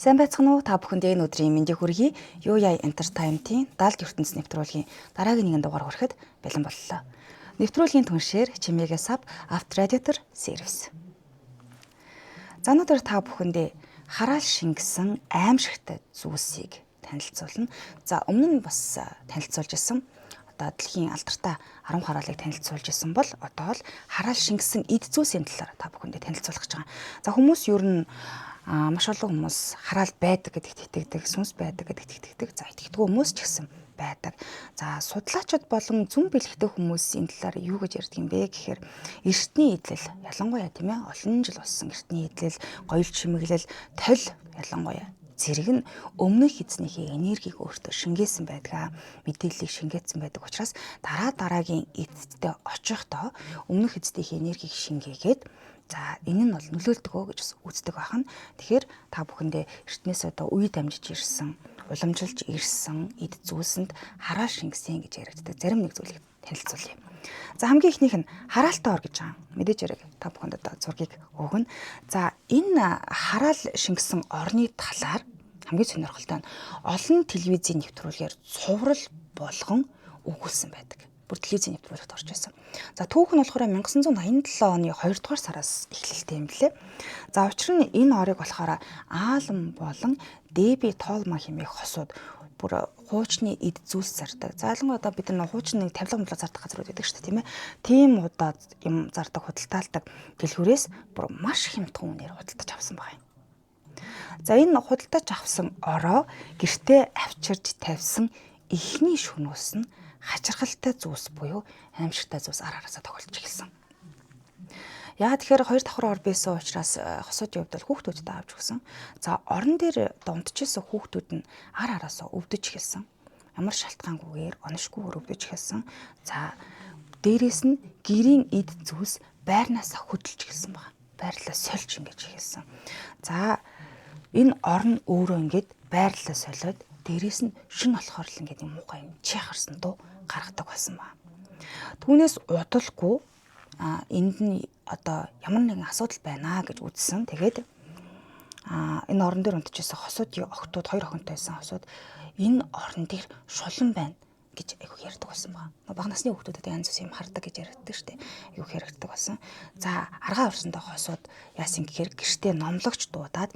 Сайн байцгаана уу? Та бүхэнд энэ өдрийн мэндийг хүргэе. UAI Entertainment-ийн даалт ертөнц нэвтрүүлгийн дараагийн нэгэн дугаар хүрэхэд бэлэн боллоо. Нэвтрүүлгийн түншээр чимээгээ сав авторадиатор сервис. За өнөөдөр та бүхэндээ хараал шингэсэн аимшигтай зүйлсийг танилцуулна. За өмнө нь бас танилцуулж исэн дэлхийн алдартай 10 хараалыг танилцуулж исэн бол одоо л хараал шингэсэн эд зүйлсийн талаар та бүхэндээ танилцуулах гэж байгаа. За хүмүүс ер нь маш олон хүмүүс хараал байдаг гэдэгт итгэдэг, сүнс байдаг гэдэгт итгэдэг. За итгэдэггүй хүмүүс ч гэсэн байдаг. За судлаачид болон зүн бэлэгтэй хүмүүсийн талаар юу гэж ярьдаг юм бэ гэхээр эртний идэл ялангуяа тийм ээ олон жил болсон эртний идэл, гоёл чимэглэл, толь ялангуяа зэрэг нь өмнөх эзнийхээ энергийг өөртөө шингээсэн байдаг, мэдээллийг шингээсэн байдаг учраас дараагийн эцэдтэй очихдоо өмнөх эзнийхээ энергийг шингээгээд за энэ нь бол нөлөөлдөг гэж үздэг байна. Тэгэхээр та бүхэндээ эртнээс одоо үе дамжиж ирсэн, уламжилж ирсэн эд зүйлсэнд хараал шингэсэн гэж яригддаг. Зарим нэг зүйлийг танилцуулъя. За хамгийн ихнийх нь хараалтай ор гэж байгаа. Мэдээж яриг та бүхэнд одоо зургийг өгнө. За энэ хараал шингэсэн орны талаар хамгийн сонирхолтой нь олон телевизийн нэвтрүүлгээр цуврал болгон өгүүлсэн байдаг. Бүр телевизийн нэвтрүүлэгт орж байсан. За түүх нь болохоор 1987 оны 2 дугаар сараас эхэлсэн юм лээ. За учир нь энэ орыг болохоор Аалан болон Дэби Тоолма хэмээх хосууд бүр хуучны эд зүйлс зардаг. За ялангуяа одоо бид нар хуучны тавилга зардаг газрууд байдаг шүү дээ, тийм ээ. Тийм удаа юм зардаг, худалдаалдаг дэлгүүрээс бүр маш хямдхан үнээр худалдаж авсан байна. За энэ худалдаж авсан ороо гэртээ авчирж тавьсан эхний шөнөөс нь хачирхалтай зүйлс буюу аимшигтай зүйлс араасаа тохиолж эхэлсэн. Яа тэгэхээр хоёр давхар ор байсан учраас хосуудын хувьд бол хүүхдүүдэд авч өгсөн. За орон дээр дундчилсан хүүхдүүд нь араасаа өвдөж эхэлсэн. Ямар шалтгаангүйгээр оношгүйгээр өвдөж эхэлсэн. За дээрээс нь гэрийн эд зүйлс байрнаасаа хөдөлж эхэлсэн байна. Байрлалаа сольж ингэж эхэлсэн. За энэ орн өөрөө ингэж байрлалаа солиод дээрээс нь шин болохоор л ингээд юм муухай юм чихарсан дуу гаргадаг байсан ба. Түүнээс удалгүй энд нь одоо ямар нэгэн асуудал байна гэж үзсэн. Тэгээд энэ орон дээр унтчихсан хосуудын охтууд хоёр охинтой байсан хосууд энэ орон дээр шулан байна гэж айгүй ярьдаг байсан ба. Бага насны хүүхдүүдэд янз бүрийн юм хардаг гэж ярьдаг шүү дээ. Айгүй хэрэгдэг болсон. За аргаа орсондоо хосууд яасан гэхээр гэртээ номлогч дуудаад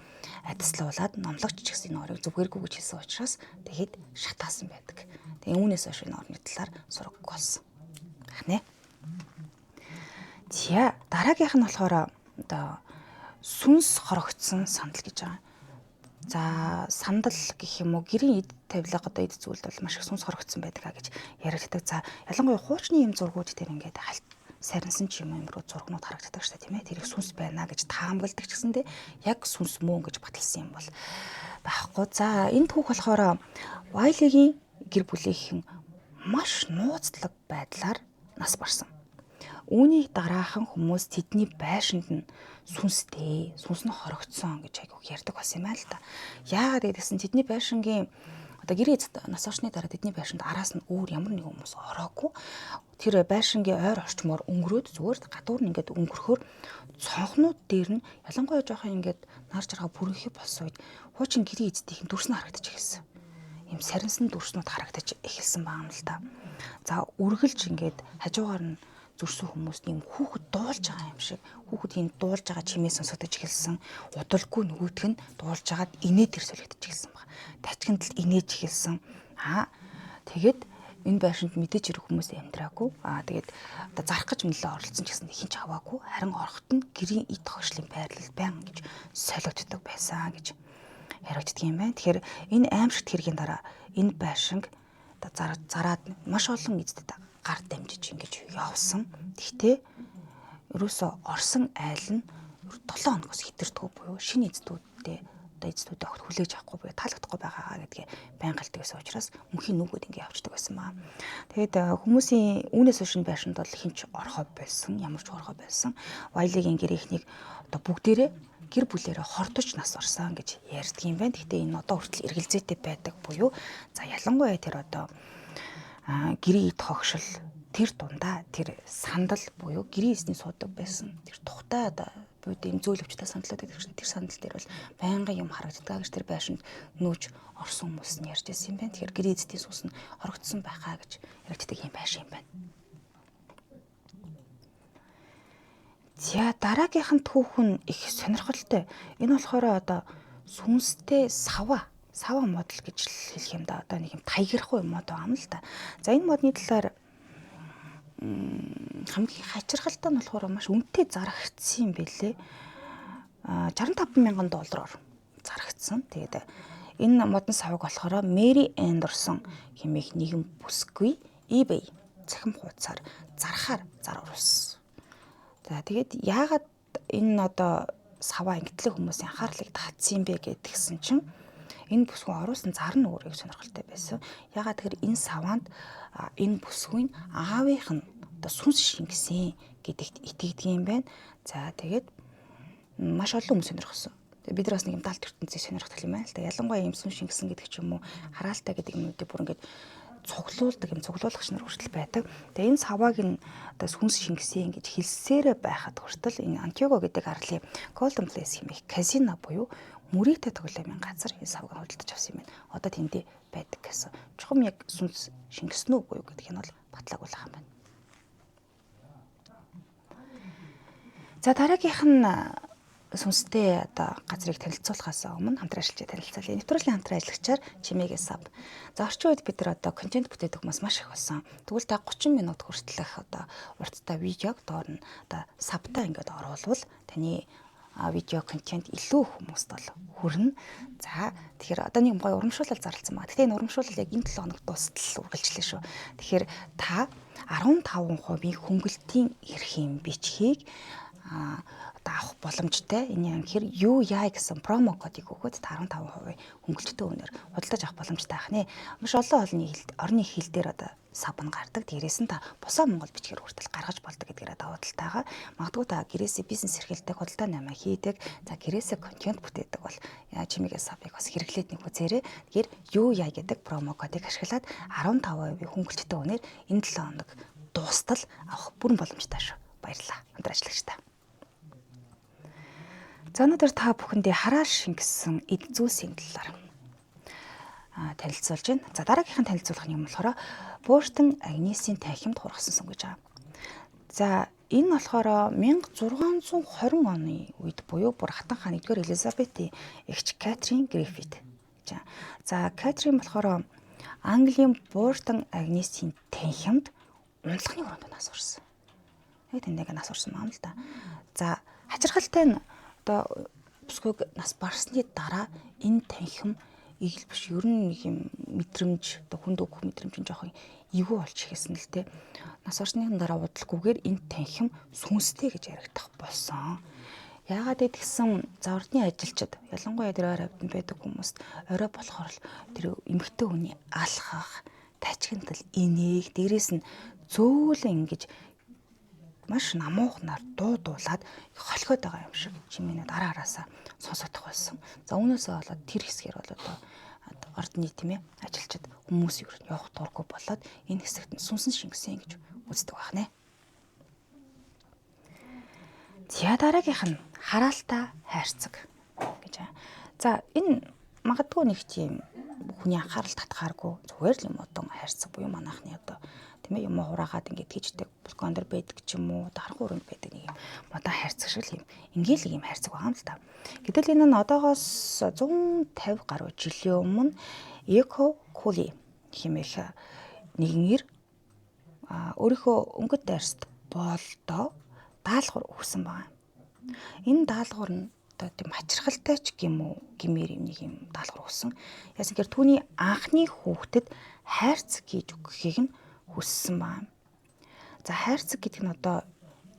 адислуулаад номлогч ч гэсэн энэ орыг зүгээргүй гэж хэлсэн учраас тэгэхэд шатаасан байдаг. Тэгээ үүнээс хойш энэ орны талаар сургаггүй болсон. Байна. За дараагийнх нь болохоор одоо сүнс хорогдсон сандал гэж байгаа. За сандал гэх юм уу гэрийн эд тавилга одоо эд зүйлд бол маш их сүнс хорогдсон байдаг гэж яригддаг. За ялангуяа хуучны юм зургууд дээр ингээд сарнсан ч юм руу зургнууд харагддаг шүү дээ, тийм ээ. Тэр их сүнс байна гэж таамагладаг ч гэсэндээ яг сүнс мөн гэж баталсан юм бол байхгүй. За энэ түүх болохоор Вайлигийн гэр бүлийнхэн маш нууцлаг байдлаар нас барсан. Үүний дараахан хүмүүс тэдний байшинд нь сүнстэй, сүнс нь хорогдсон гэж айгүйх ярьдаг болсон юм аа л та. Яагаад гэдгсэн тэдний байшингийн одоо гэрээ нас орсны дараа тэдний байшинд араас нь өөр ямар нэгэн хүмүүс ороогүй. Тэр байшингийн ойр орчмоор өнгөрөөд зүгээр гадуур нь ингээд өнгөрөхөөр цонхнууд дээр нь ялангуяа жоохон ингээд нар жаргаа бүрэнхий болсон үед хуучин гэрээ эздийнх нь дүрс нь харагдаж эхэлсэн. Ийм сарнсан дүрснүүд харагдаж эхэлсэн байна л та. За үргэлж ингээд хажуугаар нь зүрсэн хүмүүст ийм хүүхэд дуулж байгаа юм шиг хүүхэд ийм дуулж байгаа чимээ сонсогдож эхэлсэн. Удалгүй нөгөөтг нь дуулж байгаад инээд ирсэлгдэж эхэлсэн баг. Тачгинд л инээж эхэлсэн. Тэгээд энэ байшинд мэдээж ирэх хүмүүс амьдраагүй. Тэгээд одоо зарах гэж мэлээ оролцсон ч гэсэн хин ч аваагүй. Харин орохт нь гэрийн эд хогшлын байрлал байнга гэж солиоддог байсан гэж яригддаг юм байна. Тэгэхээр энэ аимшигт хэргийн дараа энэ байшинг одоо зараад маш олон эздэд гар дамжиж ингэж явсан. Гэхдээ ерөөсөө орсон айл нь 7 хоногоос хэтэрдэггүй буюу шинэ эздүүдтэй одоо эздүүдээ огт хүлээж авахгүй буюу таалагдахгүй байгаа гэдгээ байнга хэлдэг байсан учраас мөнхийн нүгүүд ингэ явчихдаг байсан маа. Тэгээд хүмүүсийн үүнээс хойш байшинд бол хинч орхоо байсан, ямар ч орхоо байсан. Вайлигийн гэрийнхнийг одоо бүгдээрээ гэр бүлээрээ хордож нас орсон гэж ярьдаг юм байна. Гэхдээ энэ одоо хүртэл эргэлзээтэй байдаг буюу за ялангуяа тэр одоо гэрийн эд хогшил тэр дундаа тэр сандал буюу гэрийн эсний суудаг байсан. Тэр тухтай одоо бууд ийм зөөлөвчтэй сандлууд гэдэг чинь тэр сандал дээр бол байнгын юм харагддаг гэж тэр байшинд нүүж орсон хүмүүс нь ярьж байсан юм байна. Тэгэхээр гэрээ эзэдийн сүнс нь хорогдсон байхаа гэж ярьдаг юм байшин юм байна. За дараагийнх нь түүхэн их сонирхолтой. Энэ болохоор одоо сүнстэй сава модл гэж хэлэх юм да. Одоо нэг юм таяграхгүй мод байгаа юм л да. За энэ модны талаар хамгийн хачирхалтай нь болохоор маш үнэтэй зарагдсан юм билээ. $65,000 зарагдсан. Тэгээд энэ модон савыг болохоор Мэри Андерсон хэмээх нэгэн бүсгүй eBay цахим хуудасаар зарахаар оруулсан. За тэгээд яагаад энэ одоо саваа ингэтлэг хүмүүсийн анхаарлыг татсан юм бэ гэдгсэн чинь энэ бүсгүй оруулсан зар нь өөрөө сонирхолтой байсан. Яагаад тэгэхээр энэ саваанд энэ бүсгүй аавынх нь одоо сүнс шингэсэн гэдэгт итгэдэг юм байна. За тэгээд маш олон хүмүүс сонирхсон. Бид нар бас нэг юм далд ертөнцийг сонирхдаг юм байна л да. Ялангуяа юм сүнс шингэсэн гэдэг ч юм уу хараалтай гэдэг юмнуудыг бүр ингээд цуглуулагч нар хүртэл байдаг. Тэгээ энэ савааг нь одоо сүнс шингэсэн гэж хэлсээрээ байхад хүртэл энэ Антиого гэдэг арлын Golden Place хэмээх казино буюу мөрийтэй тоглоомын газар энэ савыг худалдаж авсан юм байна. Одоо тэндээ байдаг гэсэн. Чухам яг сүнс шингэсэн үү буюу гэдг нь бол батлаагүй юм байна. За дараагийнх нь сүнстэй одоо газрыг танилцуулахаас өмнө хамтран ажиллаж танилцуулъя. Нэвтрүүлгийн хамтран ажиллагчаар Чимээгээ сав. За орчин үед бид нар одоо контент бүтээдэг хүмүүс маш их болсон. Тэгвэл та 30 минут хүртэлх одоо урттай видеог доор нь одоо савтаа ингээд оруулвал таны видео контент илүү хүмүүст бол хүрнэ. За тэгэхээр одоо нэг гоё урамшуулал зарласан байна. Гэхдээ энэ урамшуулал яг энэ 7 хоног дуустал үргэлжлэе шүү. Тэгэхээр та 15% хөнгөлтийн эрхийн бичгийг авах боломжтой. Энэ юм хэр юу яа гэсэн промо кодыг өгөөд 15% хөнгөлөлттэй үнээр худалдаж авах боломжтой ах нэ. Маш олон орны хэл дээр одоо сабн гардаг. Дээрээс нь та бусаа монгол бичгээр хүртэл гаргаж болдог гэдгээрээ даваа талтайгаа магадгүй та гэрээсээ бизнес эрхэлдэг, худалдаа намаа хийдэг, за гэрээсээ контент бүтээдэг бол Чимээгээ сабыг бас хэрэглээд нэг үзээрэй. Тэгэхээр юу яа гэдэг промо кодыг ашиглаад 15% хөнгөлөлттэй үнээр энэ 7 хоног дуустал авах бүрэн боломжтой шүү. Баярлалаа. Хамтран ажиллагчдаа. За өнөөдөр та бүхэндээ хараал шингэсэн эд зүйлсийн талаар танилцуулж байна. За дараагийнх нь танилцуулах юм болохоор Бууртан Агнесийн танхимд хургасан сон гэж байгаа. За энэ болохоор 1620 оны үед буюу бүр хатан хааны 1-р Элизабетийн эгч Катрин Гриффит. За Катрин болохоор Английн Бууртан Агнесийн танхимд унтлагын өрөөнд нас урсан. Яг тэндээ нас урсан юм л да. За хачирхалтай нь одоо бүсгүйг нас барсны дараа энэ танхим игэл биш ер нь нэг юм мэдрэмж одоо хүнд өгөх мэдрэмж жоохон эвгүй болж ихсэн л дээ. Нас орсны дараа удалгүйгээр энэ танхим сүнстэй гэж яригдах болсон. Яагаад гэдгсэн за ордны ажилчид ялангуяа тэр ойр хавьд байдаг хүмүүст орой болохоор л тэр эмэгтэй хүний алхах, тажигнтал инээх, дээрээс нь зөөлөн ингэж маш намуухнаар дуулаад холхиод байгаа юм шиг Чимээний дараа араасаа сонсогдох байсан. За үүнээсээ болоод тэр хэсгээр бол одоо ордны тийм ээ ажилчид хүмүүс юу явах дурггүй болоод энэ хэсэгт нь сүнсэн шингэсэн гэж үздэг байна. За дараагийнх нь хараалтай хайрцаг гэж. За энэ магадгүй нэг тийм хүний анхаарал татхааргүй зүгээр л юм одоо хайрцаг буюу манайхны одоо тийм ээ юм хураагаад ингээд хийждэг балкон дээр байдаг ч юм уу харах өрөөнд байдаг нэг юм модон хайрцаг шиг юм ингээл юм хайрцаг байгаа юм л та. Гэтэл энэ нь одоогоос 150 гаруй жилийн өмнө Эко Кули хэмээх нэгэн ир өөрийнхөө өнгөт дайрст боолдоо даалгавар өгсөн байна. Энэ даалгавар нь одоо тийм хачирхалтай ч гэмээр юм нэг юм даалгавар өгсөн. Яасан гэхээр түүний анхны хүүхдэд хайрцаг хийж өгөхийг нь хүссэн байна. За хайрцаг гэдэг нь одоо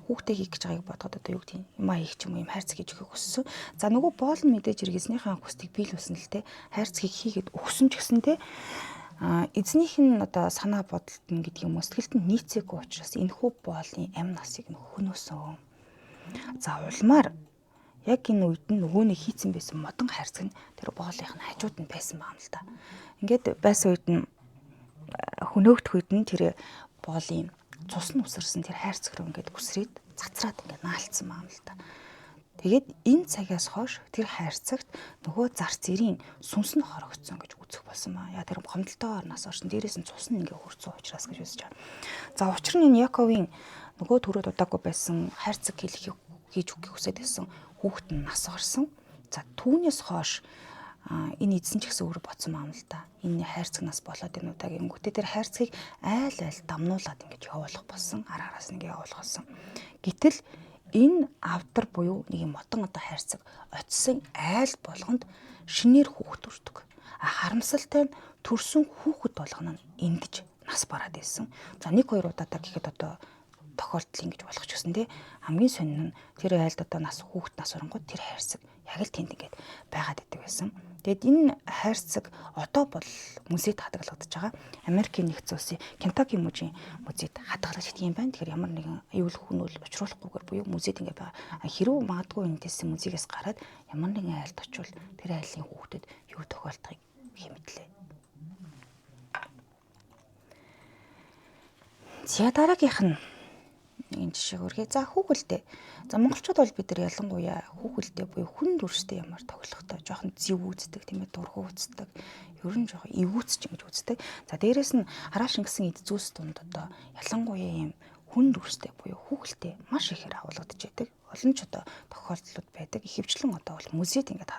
хүүхдээ хийх гэж байгааг бодоход одоо юу гэдэг юм аа хийх ч юм уу юм хайрцаг хийж өгөхийг хүссэн. За нөгөө боол нь мэдээж иргэснийхээ хүсдэг биелүүлсэн л те хайрцгийг хийгээд өгсөн ч гэсэн те эзнийх нь одоо санаа бодолт нь гэдэг юм уу сэтгэлд нь нийцээгүй учраас энэхүү боолны амь насыг нь хөнөөсөн. За улмаар яг энэ үед нь нөгөө нэг хийцэн байсан модон хайрцаг нь тэр боолынх нь хажууд нь байсан байна л да. Ингээд байсан үед нь хөнөөгдөх үед нь тэр боолын цус нь үсэрсэн тэр хайрцаг руу ингээд үсрээд цацраад ингээд наалцсан байна л да. Тэгээд энэ цагаас хойш тэр хайрцагт нөгөө зар зэрийн сүнс нь хорогдсон гэж үзэх болсон маа. Яа тэр гомдолтойгоор нас орсон. Дээрээс нь цус нь ингээ хурцсан учраас гэж үзэж байгаа. За учир нь энэ Яковын нөгөө түрүүд удаагүй байсан хайрцаг хийж өгөхийг хүсэж байсан хүүхэд нь нас орсон. За түүнээс хойш энэ эзэн ч гэсэн өөрөө бодсон юм л да. Энэ хайрцаг нас болоод энэ удаагийн өнгөтэй тэр хайрцгийг айл дамнуулаад ингэж явуулах болсон. Араас нэг явуулах болсон. Гэтэл энэ авдар буюу нэг юм модон хайрцаг очисон айл болгонд шинээр хүүхэд төрдөг. Харамсалтай нь төрсөн хүүхэд болгоно нь эндэж нас бараад байсан. За 1-2 удаадаа гэхэд одоо тохиолдол ингэж болох ч гэсэн тий хамгийн сонин нь тэр айлд одоо нас хүүхэд нас оронгууд тэр хайрцаг яг л тэнд ингэж байгаад идэг байсан. Тэгэд энэ хайрцаг одоо бол музейд хадгалагдаж байгаа. Америкийн нэгдсэн улсын Кентаки мужийн музейд хадгалж идэх юм байна. Тэгэхээр ямар нэгэн аюул хүнөл учруулахгүйгээр буюу музейд ингэ байгаа. Хэрвээ магадгүй эндээс музейгээс гараад ямар нэгэн айлд очивол тэр айлын хүүхдэд юу тохиолдохыг хэмэтлээ. За дараагийнх нь энэ жишээг үргээ. За хүүхэлдээ. За монголчууд бол бид нар ялангуяа хүүхэлдээ буюу хүн дүрстэй ямар тоглохдоо жоохон зэв үздэг, тийм ээ, дургу үздэг. Ер нь жоохон эвүүцч ингэж үздэг. За дээрэс нь харааш ингэсэн эд зүүс дунд одоо ялангуяа ийм хүн дүрстэй буюу хүүхэлдээ маш ихээр агуулгадж байдаг. Олон ч одоо тохиолдлууд байдаг. Ихэвчлэн одоо бол музейд ингэж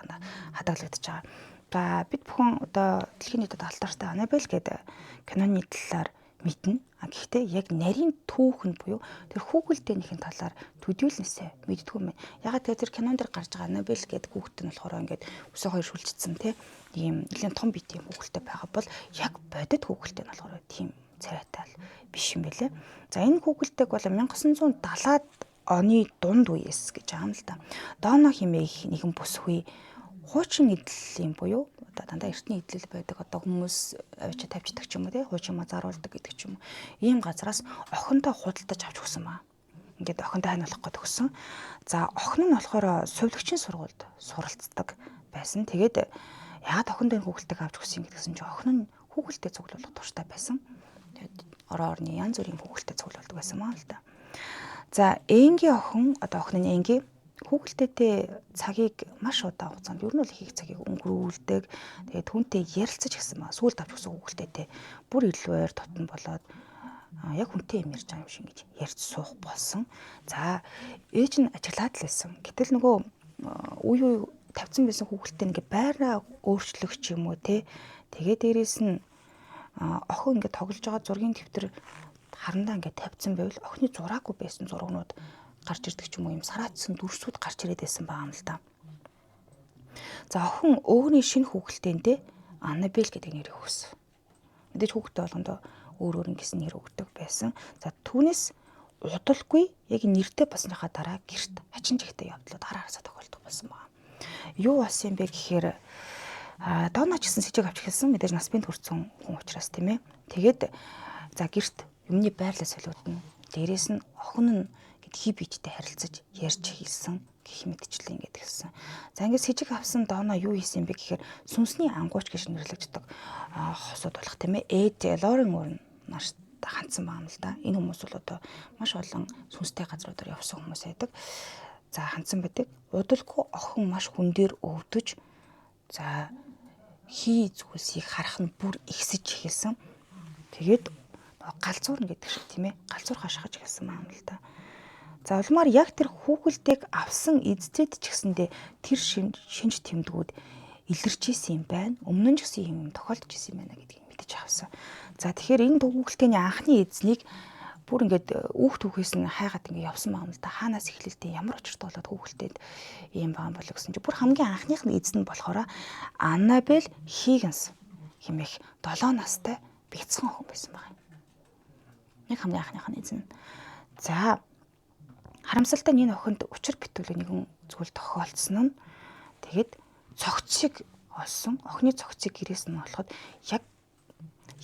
хадгалагдаж байгаа. За бид бүхэн одоо дэлхийн нийтэд алдартай Анабель гэдэг киноны талаар мэднэ. Гэхдээ яг нарийн түүх нь буюу тэр хүүхэлдээнийхэн талаар төдийлнэсээ мэддэггүй юм. Ягаад гэвэл тэр кинон дээр гарч байгаа Анабель гэдэг хүүхэд нь болохоор ингээд өсөө хоёр шүлжсэн тийм нэлээд том бит юм хүүхэлдэй байгаа бол яг бодит хүүхэлдэй нь болохоор тийм царайтай биш юм байлээ. За энэ хүүхэлдэйг бол 1970-аад оны дунд үеэс гэж байгаа юм л да. Доно хэмээх нэгэн бүсгүй хуучин эдлэлийн буюу одоо дандаа эртний эдлэл байдаг одоо хүмүүс авчи тавьчихдаг ч юм уу тий хуучин маа заруулдаг гэдэг ч юм уу ийм газраас охиндоо худалдаж авч өгсөн маа. Ингээд охиндоо ханиулах гээд өгсөн. За охин нь болохоор сувлагчийн сургуульд суралцдаг байсан. Тэгээд яагаад охиндоо энэ хүүхэлтэйг авч өгсөн гэдгсэн чинь охин нь хүүхэлтэй цуглуулах турштай байсан. Тэгээд орон орны янз бүрийн хүүхэлтэй цуглуулдаг байсан маа л да. За Энгийн охин одоо охин нь Энгийн хүүхэлтэйтэй цагийг маш удаан хугацаанд ер нь бол их цагийг өнгөрүүлдэг. Тэгээд түүнтэй ярилцаж гисэн маа. Сүүлд авч өгсөн хүүхэлтэйтэй бүр илүү ойр дотн болоод яг хүнтэй юм ярьж байгаа юм шиг ингэж ярьж суух болсон. За ээж нь ажиглаад л байсан. Гэтэл нөгөө үе тавьсан байсан хүүхэлтэй ингээ байраа өөрчлөх ч юм уу те. Тэгээд дээрээс нь охин ингээ тоглож байгаа зургийн дэвтэр харандаа ингээ тавьсан байвал охины зураагүй байсан зургнууд гарч ирдэг ч юм уу юм сараатсан дүрсүүд гарч ирээд байсан байгаа юм л да. За охин өөрийн шинэ хүүхэлтэйндээ Анабель гэдэг нэрийг өгсөн. Мэдээж хүүхэлтэй болгондоо өөр ингэсэн нэр өгдөг байсан. За түүнээс удалгүй яг нэртэй болсныхаа дараа гэрт хачин жигтэй явдлууд хараасаа тохиолдох болсон байна. Юу болсон бэ гэхээр Дона ч гэсэн сэжиг авч хэлсэн. Мэдээж нас бий төрсэн хүн учраас тийм ээ. Тэгээд за гэрт юмны байрлал солиудна. Дээрээс нь охин нь хий биедтэй харилцаж ярьж хэлсэн гэх мэтчлэн ингэж хэлсэн. За ингээд сэжиг авсан Дона юу хийсэн бэ гэхээр сүнсний ангууч гэж нэрлэгддэг хосууд болох тийм ээ. Лорен Уорн маш хандсан байгаа юм л да. Энэ хүмүүс бол одоо маш олон сүнстэй газруудаар явсан хүмүүс байдаг. За хандсан байдаг. Удалгүй охин маш хүн дээр өвдөж за хий зүйлсийг харах нь бүр ихсэж эхэлсэн. Тэгээд галзуурна гэдэг шиг тийм ээ. Галзуур хашгиж эхэлсэн юм л да. За улмаар яг тэр хүүхэлдэйг авсан эздэд ч гэсэндээ тэр шинж тэмдгүүд илэрч исэн юм байна. Өмнө нь ч гэсэн юм тохиолдож исэн юм байна гэдгийг мэдэж авсан. За тэгэхээр энэ хүүхэлдэйний анхны эзнийг бүр ингээд үүх түүхээс нь хайгаад ингээд явсан байгаа юм л да. Хаанаас эхлэлтэй ямар учиртай болоод хүүхэлдэйд ийм байгаа болоо гэсэн чинь бүр хамгийн анхных нь эзэн нь болохоор Анабель Хиггинс хэмээх 7 настай бяцхан охин байсан байгаа юм. Нэг хамгийн анхных нь эзэн. За харамсалтай нь энэ охинд учир битүүл нэгэн зүйл тохиолдсон нь тэгэд цогцыг олсон. Охины цогцыг гэрээс нь олоход яг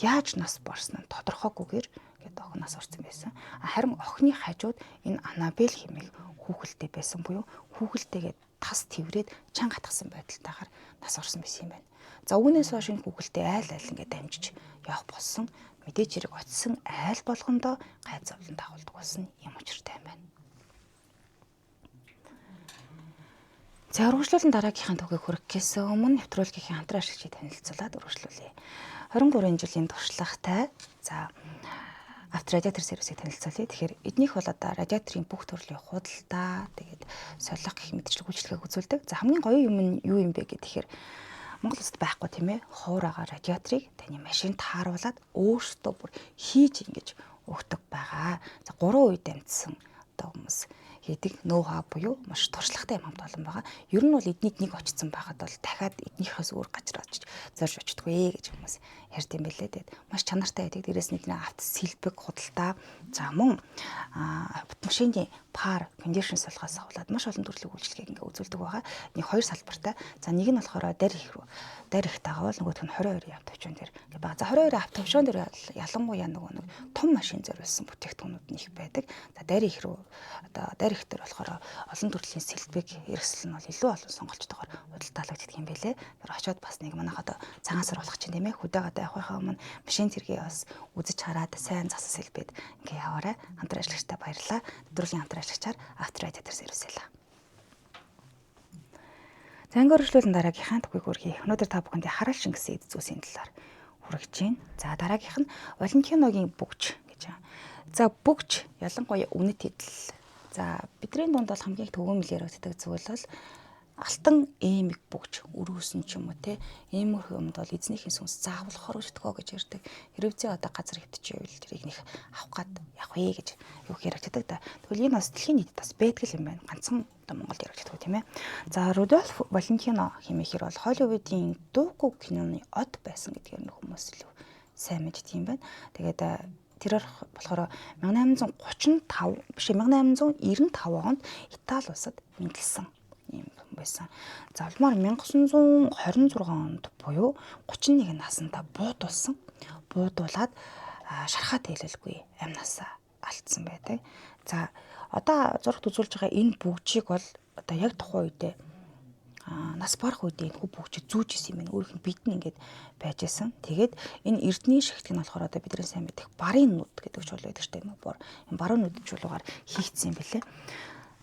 яаж нас барсан нь тодорхойгүйгээр гэдэг охин нас орсон байсан. Харин охины хажууд энэ Анабель хэмээх хүүхэлтэй байсан буюу хүүхэлтэйгээ тас тврээд чан гатгсан байдалтайгаар нас орсон байсан юм байна. За үүнээс хойш энэ хүүхэлтэй айл ингээд дамжиж явах болсон. Мэдээж хэрэг очисон айл болгондоо гайз зовлон дагуулдаг болсон юм учиртай юм байна. За үргэлжлүүлэн дараагийнхаа төвийг хүрэх гэсэн өмнө нэвтрүүлгийн хамтран ашиглаж танилцуулаад үргэлжлүүлье. 23 жилийн туршлагатай за авторадиатор сервисийг танилцуулъя. Тэгэхээр эднийх бол одоо радиаторын бүх төрлийн худалдаа, тэгээд солих гэх мэтчлэг үйлчлэгийг үзүүлдэг. За хамгийн гоё юм нь юу юм бэ гэхээр Монгол улсад байхгүй тийм ээ. Ховраага радиаторыг таны машинд тааруулаад өөртөө бүр хийж ингэж өгдөг байгаа. За 3 үед амьдсан одоо хүмүүс хийдэг ноу-хау буюу маш туршлагатай юм хамт олон байгаа. Ер нь бол эднийг нэг очсон байхад бол дахиад эднийхээс өөр гажраач зорж очтгүй гэж хүмүүс ярьд юм бэлээ. Тэгээд маш чанартай байдаг. Дээрээс нь авто сэлбэг худалдаа за мөн автомашины пар кондишн сулгаас аваад маш олон төрлийн үйлчлэгийг ингээ үзүүлдэг байгаа. Нэг хоёр салбартай. За нэг нь болохоор дарь их рүү. Дарь их тагаавал нөгөөх нь 22 автовчон дээр байгаа. За 22 автовчон дээр ялангуяа нэг том машин зориулсан бүтээгдэхүүнүүд нь их байдаг. За дарь их рүү одоо дарь их дээр болохоор олон төрлийн сэлбэг хэрэгсэл нь бол илүү олон сонголтойгоор худалдаалагддаг юм байлээ. Тэр очиод бас нэг манайх одоо цагаан сар болох чинь тийм ээ. Хөдөөгээд явахынхаа өмнө машин зэргийг бас үзэж хараад сайн зас сэлбэд ингээ яваарай. Хамтран ажиллагчтай баярлалаа. Нэвтрүүлгийн хамтран ашигчаар авторадиатор сервис ялаа. За ингээ өргөжлүүлэн дараагийнхаа төвийг хүргэе. Өнөөдөр та бүхэнд хараал шингэсэн эд зүйлсийн талаар хүргэж байна. За дараагийнх нь Валентиногийн бүгж гэж байна. За бүгж ялангуяа үнэт идэл. За бидний дунд бол хамгийн төвөөмөл яригддаг зүйл бол алтан эмэг бүгж өрөөсөн ч юм уу те иймэрхүү юмд бол эзнийхээ сүнс заавал хорвждгоо гэж ярьдаг. Хэрвээ одоо газар хөвтчихвэл тэрийг нэх авах гад явах вэ гэж юу яригддаг да. Тэгвэл энэ бас дэлхийн нийтэд бас байдаг юм байна. Ганцхан одоо Монголд яригддаг тийм ээ. За Рудольф Валентино хэмээх бол Холливуудын дуугүй киноны од байсан гэдгээр нь хүмүүс илүү сайн мэддэг юм байна. Тэгээд тэрээр болохоор 1835 биш 1895 онд Итали улсад мэндэлсэн юм байсан. За улмаар 1926 онд буюу 31 наснда буудуулсан. Буудуулаад шархаад хэлэлгүй амнасаа алдсан байдаг. За одоо зурагт үзүүлж байгаа энэ бүгжийг бол одоо яг тухайн үедээ нас барах үедээ энэ хүү бүгжид зүүж исэн юм байна. Өөрийнх нь бидэн ингээд байж исэн. Тэгээд энэ эрдний шигт нь болохоор одоо бидний сайн мэдих барын нүд гэдэг чул байдаг шүү дээ. Энэ баруун нүд чулуугаар хийгдсэн юм билээ.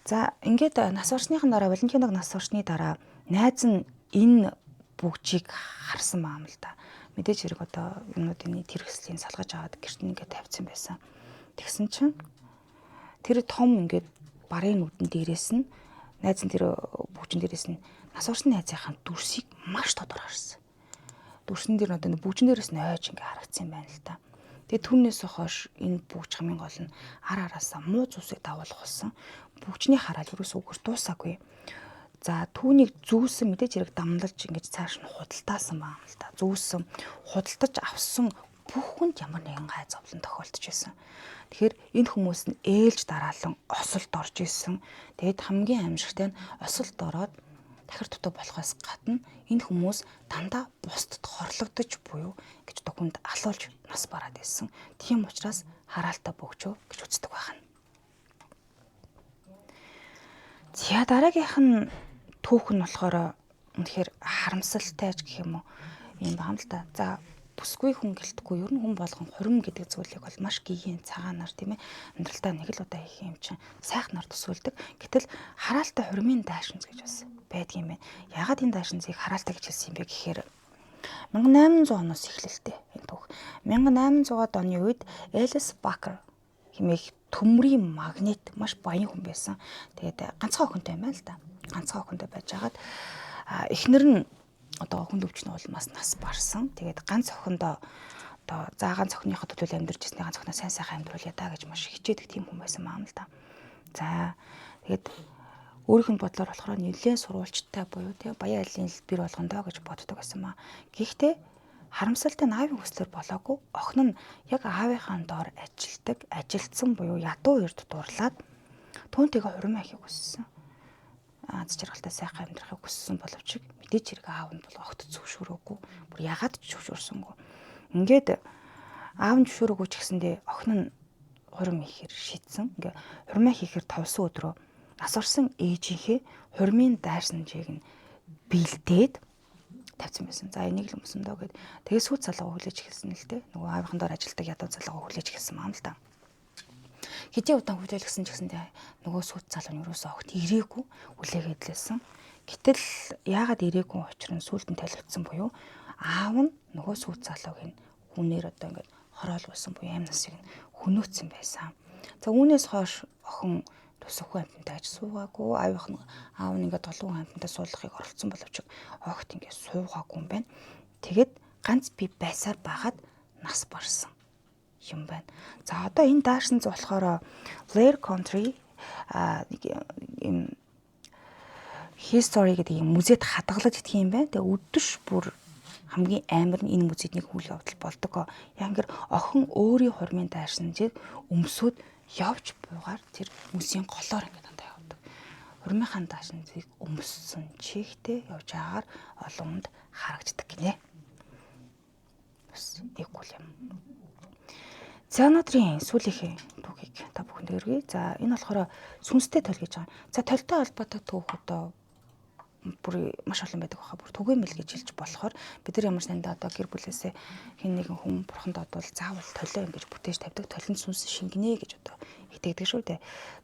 За ингээд нас орсныхан дараа Валентиног нас орсны дараа найз нь энэ бүгжийг харсан баам л да. Мэдээж хэрэг одоо юмнуудын тэрхслийн салгаж аваад гэрт нь ингээд тавьсан байсан. Тэгсэн чинь тэр том ингээд барын нүдэн дээрээс нь найз нь тэр бүгжин дээрээс нь нас орсны найзынхаа дүрсийг маш тодор харсан. Дүрсэн дээр одоо бүгжин дээрээс нь ойж ингээд харагдсан юм байна л да. Тэгээд түүнээс хойш энэ бүгж хамгийн гол нь араасаа муу зүсийг дагуулах болсон. Бүгжний хараал юусоо үгээр дуусаагүй. За түүнийг зүүсэн мэдээж хэрэг дамлаж ингэж цааш нь худалдаасан баам л та. Зүүсэн, худалдаж авсан бүх хүнд ямар нэгэн гай зовлон тохиолдож байсан. Тэгэхээр энэ хүмүүс нь ээлж дараалан осолд орж исэн. Тэгээд хамгийн аимшигтай нь осолд ороод тахир дутуу болохоос гадна энэ хүмүүс дандаа бусдад хорлогдож буюу гэж хүнд алуулж нас бараад байсан. Тийм учраас хараалтаа бөгчөө гэж үздэг байна. За дараагийнх нь түүх нь болохоор үнэхээр харамсалтай ч гэх юм уу юм байна л да. За бүсгүй хүн гэлтгүй ер нь хүн болгон хурим гэдэг зүйлийг бол маш гигийн цагаанаар тийм ээ амьдралдаа нэг л удаа хийх юм чинь сайхнаар төсөөлдөг. Гэтэл хараалтай хуримын даашинз гэж бас байдаг юм байна. Ягаад энэ даашинзыг хараалтай гэж хэлсэн юм бэ гэхээр 1800 оноос эхлэлтэй энэ түүх. 1800-аад оны үед Элис Бакер хэмээх төмрийн магнит маш баян хүн байсан. Тэгээд ганцхан охинтой юм байна л да. Ганцхан охинтой байж хагаад эхнэр нь одоо охин дөвч нь бол нас барсан. Тэгээд ганц охиндоо одоо ганц охиныхоо төлөө амьдарч ирсний ганц охиноо сайн сайхан амьдруулъя даа гэж маш хичээдэг тийм хүн байсан маа л да. За тэгээд өөрийнх нь бодлоор болохоор нэлээд сурвалжтай буюу тийм баян айлын бэр болгондоо гэж боддог байсан маа. Гэхдээ харамсалтай нь аавын хүслээр болоогүй. Охин нь яг аавынхаа доор ажилтсан буюу ядуу эрд дурлаад түүнтэйгээ хурим ахийг хүссэн. Аз жаргалтай сайхан амьдрахыг хүссэн боловч мэдээч хэрэг аав нь бол огт зөвшөөрөөгүй. Бүр ягаад ч зөвшөөрсөнгүй. Ингээд аав нь зөвшөөрөөгүй ч гэсэндээ охин нь хурим хийхээр шийдсэн. Ингээ хурмаа хийхээр товсон өдрөө нас орсон ээжийнхээ хурмын дайрсанжийг нь бэлдээд тавьсан байсан. За энийг л өмсөн дөө гэд. Тэгээ сүйт залгаа хүлээж эхэлсэн л дээ. Нөгөө аавынхан доор ажилдаг ядуу залгаа хүлээж эхэлсэн юм л да. Хэдийн удаан хүлээл гисэн ч гэсэндээ нөгөө сүйт залуу нь юусоо огт ирээгүй хүлээгээд лээсэн. Гэтэл яагаад ирээгүй учир нь сүултэн толигдсон буюу аав нь нөгөө сүйт залуугийн хүнээр одоо ингээд хороолгуулсан буюу амь насыг нь хөнөөцсөн байсан. За үүнээс хойш охин тусахгүй амьтантай аж суугаагүй, аав нь ингээд толгой амьтантай суулгахыг оролцсон боловч огт ингээд суугаагүй юм байна. Тэгэд ганц би байсаар байгаад нас барсан юм байна. За одоо энэ даашинз болохоор Blair Country history гэдэг юм музейд хадгалж идэх юм байна. Тэгээ өдөш бүр хамгийн амар нь энэ музейд нэг үйл явдал болдог. Яг ингээд охин өөрийн хурмын даашинзыг өмсөд явж буугаар тэр мөсийн голоор ингээд дандаа явдаг. Хурмынхаа даашинзыг өмссөн чихтэй явж байгаагаар олон хүнд харагддаг гинэ. Бас эггүй юм. За өнөөдрийн сүүлийнхээ түүхийг та бүхэнд өргөе. За энэ болохоор сүнстэй толь гэж байгаа. За толтой холбоотой түүх одоо бүр маш олон байдаг баха. Бүр түгээмэл гэж хэлж болохоор бид нар ямар ч нэндээ одоо гэр бүлээсээ хэн нэгэн хүн бурханд одвол заавал толио ингэж бүтээж тавьдаг. Толин сүнс шингэнэ гэж одоо итгэдэг шүү дээ.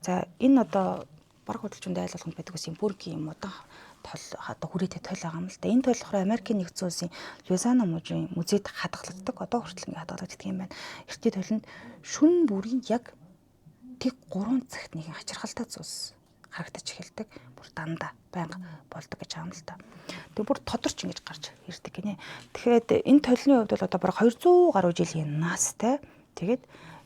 За энэ одоо баг худалчунд айлгуулганд байдаг гэсэн бүргийн юм удаан тол одоо хүрээтэй толь байгаа юм л да. Энэ толь болохоор Америкийн нэгдсэн улсын Луизиана мужийн музейд хадгалагддаг. Одоо хүртэл ингэ хадгалагддаг юм байна. Эртний толинд шүн бүрийн яг тэг 3 цагт нэгэн хачирхалтай зүйлс харагдаж эхэлдэг. Бүр дандаа байнга болдог гэж байгаа юм л та. Тэг бүр тодорч ингэж гарч ирдэг гинэ. Тэгэхээр энэ толны хувьд бол одоо бараг 200 гаруй жилийн наастай. Тэгээд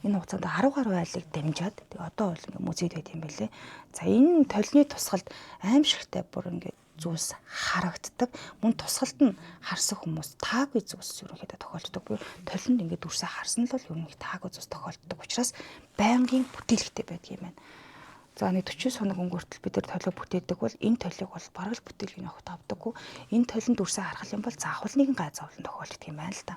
энэ хугацаанд 10 гаруй айлыг дамжаад тэг одоо бол ингээ музейд байт юм байлээ. За энэ толны тусгалд аимшигтай бүр ингээ зүйлс харагддаг. Мөн тусгалд нь харсан хүмүүс таагүй зүйлс ерөнхийдөө тохиолддог. Буюу толинд ингээ дүрсээ харсан л бол ерөнхийдөө таагүй зүйлс тохиолддог. Учраас байнгын бүтээлхтэй байдаг юм байна. За нэг 40 хоног өнгөртөл бид нар толио бүтээдэг бол энэ толиог бол бараг л бүтээлгийн огт авдаггүй. Энэ толинд дүрсээ харах юм бол заавал нэгэн газаавлан тохиолддог юм байна л да.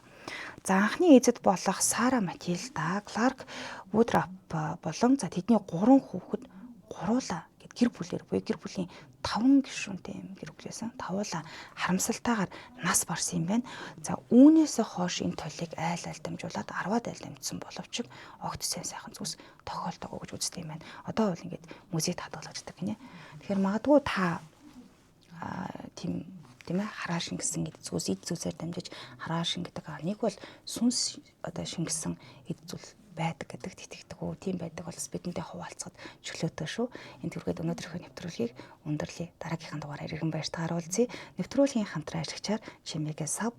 За анхны эзэд болох Сара Матильда, Кларк Вудрап болон за тэдний 3 хүүхэд гуруула гэд гэр бүлээр буюу гэр бүлийн 5 гишүүнтэй юм гэр бүлээсэн тавуулаа харамсалтайгаар нас барсан юм байна. За үүнээс хойш энэ толийг айл дамжуулаад 10-аад айл дамжсан боловч огт сайхан зүйлс тохиолдоогүй гэж үздэг юм байна. Одоо бол ингээд музейд хадгалагддаг гинэ. Тэгэхээр магадгүй та тийм ээ хараа шингэсэн эд зүйлс эд зүйлсээр дамжиж хараа шингэдэг. Нэг бол сүнс одоо шингэсэн эд зүйл байдаг гэдэгт итгэдэг үү? Тийм байдаг бол бидэнтэй хуваалцахад чөлөөтэй шүү. Энэ төргээд өнөөдрийнхөө нэвтрүүлгийг өндөрлөе. Дараагийнхаа дугаараар иргэн баяртайгаар уулзъя. Нэвтрүүлгийн хамтран ажигчаар чимээгээ сав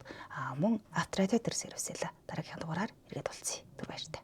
мөн авторадио төр сервисэлээ дараагийнхаа дугаараар иргэд уулзъя. Түр баяртай.